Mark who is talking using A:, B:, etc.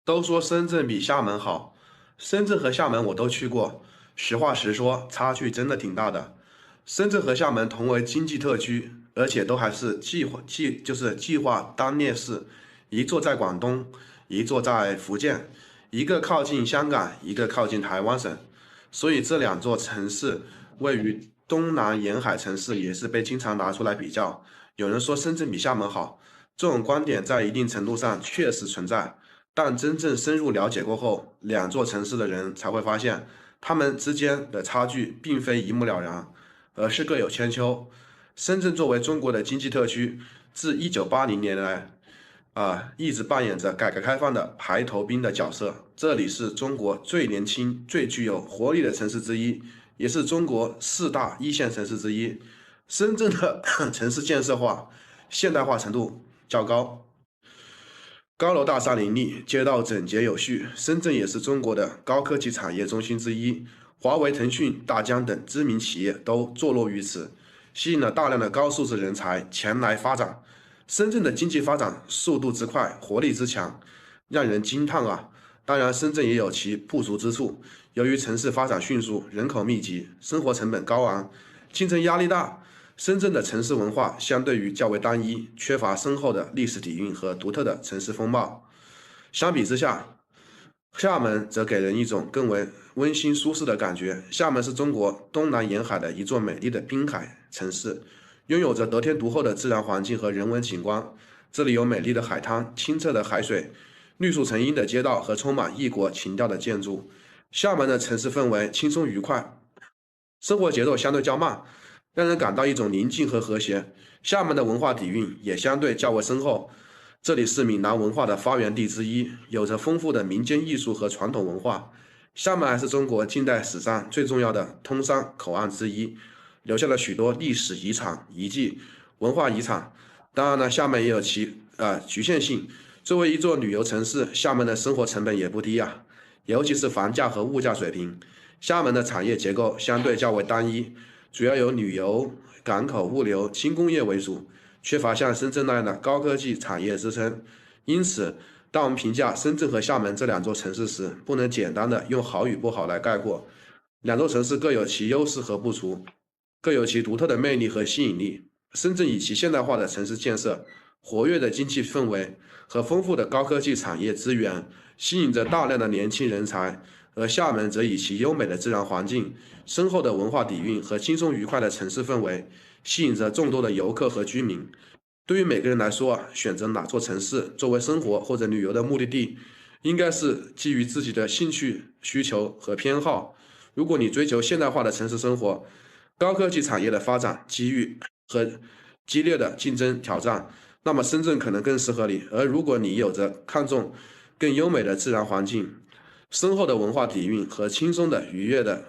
A: 都说深圳比厦门好，深圳和厦门我都去过，实话实说，差距真的挺大的。深圳和厦门同为经济特区，而且都还是计划单列市，一座在广东，一座在福建，一个靠近香港，一个靠近台湾省，所以这两座城市位于东南沿海城市，也是被经常拿出来比较。有人说深圳比厦门好，这种观点在一定程度上确实存在。但真正深入了解过后，两座城市的人才会发现，他们之间的差距并非一目了然，而是各有千秋。深圳作为中国的经济特区，自1980年来，一直扮演着改革开放的排头兵的角色。这里是中国最年轻、最具有活力的城市之一，也是中国4大一线城市之一。深圳的城市建设化、现代化程度较高。高楼大厦林立，街道整洁有序。深圳也是中国的高科技产业中心之一，华为、腾讯、大疆等知名企业都坐落于此，吸引了大量的高素质人才前来发展。深圳的经济发展速度之快，活力之强，让人惊叹啊！当然，深圳也有其不足之处，由于城市发展迅速，人口密集，生活成本高昂，竞争压力大。深圳的城市文化相对于较为单一，缺乏深厚的历史底蕴和独特的城市风貌。相比之下，厦门则给人一种更为温馨舒适的感觉。厦门是中国东南沿海的一座美丽的滨海城市，拥有着得天独厚的自然环境和人文景观。这里有美丽的海滩、清澈的海水、绿树成荫的街道和充满异国情调的建筑。厦门的城市氛围轻松愉快，生活节奏相对较慢，让人感到一种宁静和和谐。厦门的文化底蕴也相对较为深厚，这里是闽南文化的发源地之一，有着丰富的民间艺术和传统文化。厦门还是中国近代史上最重要的通商口岸之一，留下了许多历史遗产、遗迹、文化遗产。当然了，厦门也有其局限性。作为一座旅游城市，厦门的生活成本也不低啊，尤其是房价和物价水平。厦门的产业结构相对较为单一，主要由旅游、港口物流、轻工业为主，缺乏像深圳那样的高科技产业支撑。因此，当我们评价深圳和厦门这两座城市时，不能简单的用好与不好来概括。两座城市各有其优势和不足，各有其独特的魅力和吸引力。深圳以其现代化的城市建设、活跃的经济氛围和丰富的高科技产业资源，吸引着大量的年轻人才；而厦门则以其优美的自然环境、深厚的文化底蕴和轻松愉快的城市氛围，吸引着众多的游客和居民。对于每个人来说选择哪座城市作为生活或者旅游的目的地，应该是基于自己的兴趣、需求和偏好。如果你追求现代化的城市生活、高科技产业的发展机遇和激烈的竞争挑战，那么深圳可能更适合你。而如果你有着看重更优美的自然环境、深厚的文化底蕴和轻松的愉悦的